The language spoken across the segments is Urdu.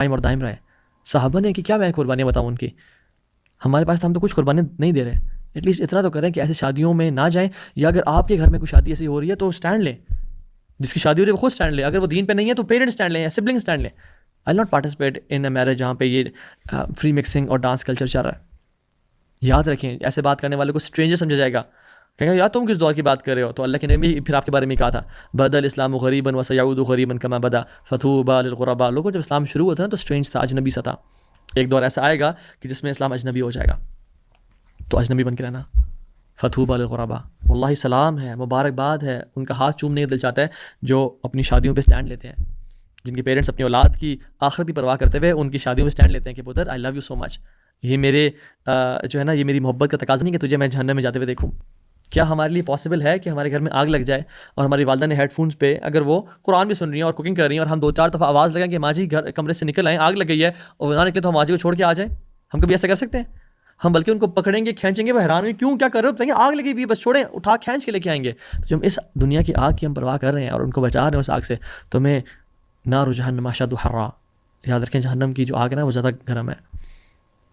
قائم اور دائم رہے. صحابہ نے کہ کیا میں قربانیاں بتاؤں ان کی, ہمارے پاس ہم تو کچھ قربانیاں نہیں دے رہے, ایٹ لیسٹ اتنا تو کریں کہ ایسے شادیوں میں نہ جائیں, یا اگر آپ کے گھر میں کوئی شادی ایسی ہو رہی ہے تو اسٹینڈ لیں, جس کی شادی ہو رہی ہے وہ خود اسٹینڈ لیں, اگر وہ دین پہ نہیں ہے تو پیرنٹس اسٹینڈ لیں یا سبلنگ اسٹینڈ لیں. I not participate in a marriage جہاں پہ یہ فری مکسنگ اور ڈانس کلچر چل رہا ہے. یاد رکھیں, ایسے بات کرنے والے کو اسٹرینجر سمجھا جائے گا, کہیں گے یار تم کس دور کی بات کر رہے ہو, تو اللہ کے نبی پھر آپ کے بارے میں کہا تھا بدل الاسلام غریباً وسیعود غریباً کما بدا فطوبی للغرباء. لوگوں جب اسلام شروع ہوا تھا نا تو اسٹرینج تھا, اجنبی سا تھا. ایک دور ایسا آئے گا کہ جس میں اسلام اجنبی ہو جائے گا, تو اجنبی بن کے رہنا. فطوبی للغرباء, واللہ سلام ہے, مبارکباد ہے, ان کا ہاتھ چومنے کا دل چاہتا ہے جو اپنی شادیوں پہ اسٹینڈ لیتے ہیں, جن کے پیرنٹس اپنی اولاد کی آخرت کی پرواہ کرتے ہوئے ان کی شادیوں میں اسٹینڈ لیتے ہیں کہ پتر آئی لو یو سو مچ, یہ میرے جو ہے نا یہ میری محبت کا تقاضا نہیں کہ تجھے میں جہنم میں جاتے ہوئے دیکھوں. کیا ہمارے لیے پاسبل ہے کہ ہمارے گھر میں آگ لگ جائے اور ہماری والدہ نے ہیڈ فونس پہ اگر وہ قرآن بھی سن رہی ہیں اور کوکنگ کر رہی ہیں اور ہم 2-4 دفعہ آواز لگائیں کہ ماں جی گھر کمرے سے نکل آئیں, آگ لگ گئی ہے, اور وہ نہ نکلے تو ہم ماں جی کو چھوڑ کے آ جائیں؟ ہم کبھی ایسا کر سکتے ہیں؟ ہم بلکہ ان کو پکڑیں گے, کھینچیں گے, وہ حیران ہوئی کیوں, کیا کر رہے ہو, بتائیں گے آگ لگی ہوئی بس چھوڑیں, اٹھا کھینچ کے لے کے آئیں گے. تو جب ہم اس دنیا کی آگ کی ہم پرواہ کر رہے ہیں اور ان کو بچا رہے ہیں اس آگ سے, تو ہمیں نار جہنم اشد حرا, یاد رکھیں جہنم کی جو آگ ہے نا وہ زیادہ گرم ہے.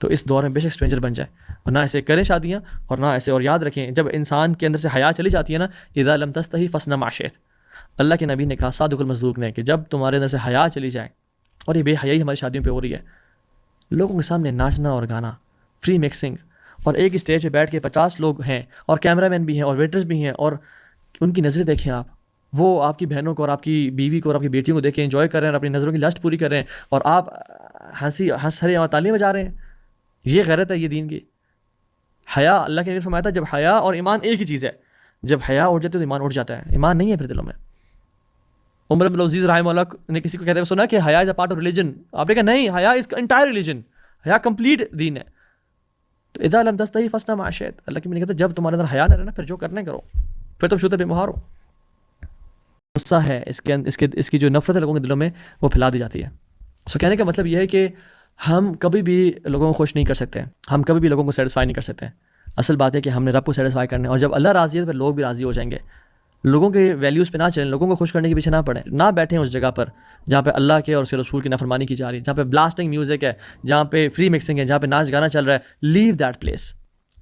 تو اس دور میں بے شک اسٹرینجر بن جائے, اور نہ ایسے کریں شادیاں اور نہ ایسے. اور یاد رکھیں جب انسان کے اندر سے حیا چلی جاتی ہے نا, اذا لم تستحی فاصنع ما شئت, اللہ کے نبی نے کہا صادق المصدوق نے کہ جب تمہارے اندر سے حیا چلی جائے, اور یہ بے حیائی ہماری شادیوں پہ ہو رہی ہے, لوگوں کے سامنے ناچنا اور گانا, فری مکسنگ, اور ایک اسٹیج پہ بیٹھ کے 50 لوگ ہیں اور کیمرہ مین بھی ہیں اور ویٹرز بھی ہیں, اور ان کی نظریں دیکھیں آپ, وہ آپ کی بہنوں کو اور آپ کی بیوی کو اور آپ کی بیٹیوں کو دیکھیں, انجوائے کر رہے ہیں اور اپنی نظروں کی لسٹ پوری کر رہے ہیں, اور آپ ہنس رہے ہیں, تالیاں بجا رہے ہیں. یہ غیرت ہے, یہ دین کی حیا. اللہ کے نبی نے فرمایا تھا جب حیا اور ایمان ایک ہی چیز ہے, جب حیا اٹھ جاتی ہے تو ایمان اٹھ جاتا ہے, ایمان نہیں ہے پھر دلوں میں. عمر بن عبدالعزیز رحمہ اللہ نے کسی کو کہتے ہوئے سنا کہ حیا از اے پارٹ آف ریلیجن, آپ نے کہا نہیں, حیا از انٹائر ریلیجن, حیا کمپلیٹ دین ہے. تو اذا لم تستحی فاصنع ما شئت, اللہ کے نبی نے کہا جب تمہارے اندر حیا نہ رہنا پھر جو کرنا کرو, پھر تم شوتر بے مہار ہو. غصہ ہے اس کی جو نفرت ہے لوگوں کے دلوں میں وہ پھیلا دی جاتی ہے. سو کہنے کا مطلب یہ ہے کہ ہم کبھی بھی لوگوں کو خوش نہیں کر سکتے, ہم کبھی بھی لوگوں کو سیٹسفائی نہیں کر سکتے. اصل بات ہے کہ ہم نے رب کو سیٹسفائی کرنا ہے, اور جب اللہ راضی ہے تو پھر لوگ بھی راضی ہو جائیں گے. لوگوں کے ویلیوز پہ نہ چلیں, لوگوں کو خوش کرنے کے پیچھے نہ پڑیں, نہ بیٹھیں اس جگہ پر جہاں پہ اللہ کے اور اس کے رسول کی نافرمانی کی جا رہی ہے, جہاں پہ بلاسٹنگ میوزک ہے, جہاں پہ فری مکسنگ ہے, جہاں پہ ناچ گانا چل رہا ہے. Leave that place,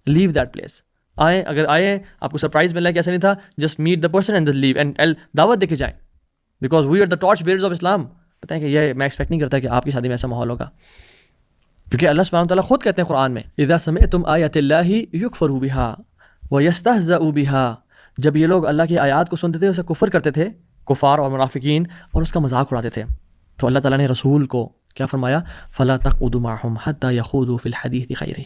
leave that place. آئیں, اگر آئیں آپ کو سرپرائز ملنا ہے کہ ایسا نہیں تھا, just meet the person and leave and دعوت دے کے جائیں, because we are the torch bearers of Islam. بتائیں کہ یہ میں ایکسپیکٹ نہیں کرتا کہ آپ کی شادی میں ایسا ماحول ہوگا, کیونکہ اللہ سبحانہ وتعالیٰ خود کہتے ہیں قرآن میں اذا سمعتم آیات اللہ یکفر بها ویستہزأ بها, جب یہ لوگ اللہ کی آیات کو سنتے تھے اسے کفر کرتے تھے, کفار اور منافقین, اور اس کا مذاق اڑاتے تھے, تو اللہ تعالیٰ نے رسول کو کیا فرمایا, فلا تقعدوا معهم حتى يخوضوا في الحديث غيره,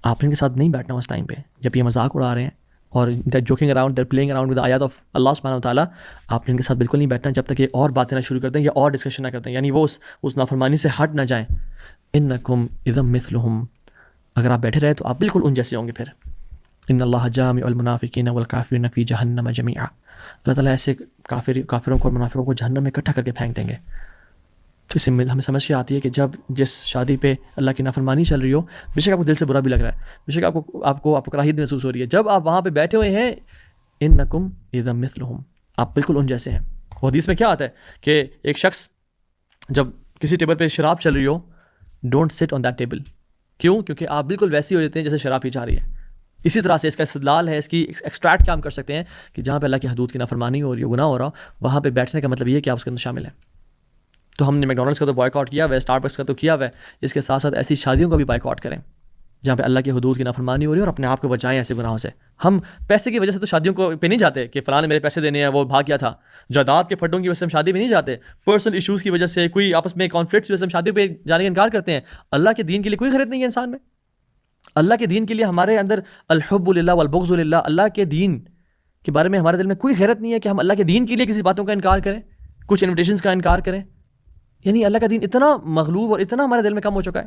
آپ ان کے ساتھ نہیں بیٹھنا اس ٹائم پہ جب یہ مذاق اڑا رہے ہیں اور they're joking around, they're playing around with the ayat of اللہ سبحانہ وتعالیٰ. آپ نے ان کے ساتھ بالکل نہیں بیٹھنا جب تک یہ اور باتیں نہ شروع کر دیں یا اور ڈسکشن نہ کرتے ہیں, یعنی وہ اس نافرمانی سے ہٹ نہ جائیں. انکم اذا مثلہم, اگر آپ بیٹھے رہے تو آپ بالکل ان جیسے ہوں گے. پھر ان اللہ جامع المنافقین والکافرین فی جہنم جمیعا, اللہ تعالیٰ ایسے کافروں کو اور منافقوں کو جہنم میں اکٹھا کر کے پھینک دیں گے. تو اس سے ہمیں سمجھ کے آتی ہے کہ جب جس شادی پہ اللہ کی نافرمانی چل رہی ہو, بے شک آپ کو دل سے برا بھی لگ رہا ہے, بے شک آپ کو کراہیت محسوس ہو رہی ہے, جب آپ وہاں پہ بیٹھے ہوئے ہیں, انکم اذا مثلہم, آپ بالکل ان جیسے ہیں. وہ حدیث میں کیا آتا ہے کہ ایک شخص جب کسی ٹیبل پہ شراب چل رہی ہو, ڈونٹ سٹ آن دیٹ ٹیبل. کیوں؟ کیونکہ آپ بالکل ویسی ہو جاتے ہیں جیسے شراب پی جا رہی ہے. اسی طرح سے اس کا استدلال ہے, اس کی ایکسٹریکٹ کیا ہم کر سکتے ہیں کہ جہاں پہ اللہ کی حدود کی نافرمانی ہو رہی ہو, گناہ ہو رہا ہو, وہاں پہ بیٹھنے کا مطلب یہ ہے کہ آپ اس کے اندر شامل ہیں. تو ہم نے میکڈونلڈس کا تو بائیکاٹ کیا ہوا ہے, اسٹار بکس کا تو کیا ہوا ہے, اس کے ساتھ ساتھ ایسی شادیوں کا بھی بائیکاٹ کریں جہاں پہ اللہ کی حدود کی نافرمانی ہو رہی ہے, اور اپنے آپ کو بچائیں ایسے گناہوں سے. ہم پیسے کی وجہ سے تو شادیوں کو پہ نہیں جاتے کہ فلاں نے میرے پیسے دینے ہیں وہ بھاگ گیا تھا, جائیداد کے پھڈوں کی وجہ سے ہم شادی پہ نہیں جاتے, پرسنل ایشوز کی وجہ سے, کوئی آپس میں کانفلکٹس کی وجہ سے ہم شادی پہ جانے کا انکار کرتے ہیں. اللہ کے دین کے لیے کوئی غیرت نہیں ہے انسان میں. اللہ کے دین کے لیے ہمارے اندر الحب للہ والبغض للہ, اللہ کے دین کے بارے میں ہمارے دل میں کوئی غیرت نہیں ہے کہ ہم اللہ کے دین کے لیے کسی باتوں کا انکار کریں, کچھ انویٹیشنز کا انکار کریں. یعنی اللہ کا دین اتنا مغلوب اور اتنا ہمارے دل میں کم ہو چکا ہے.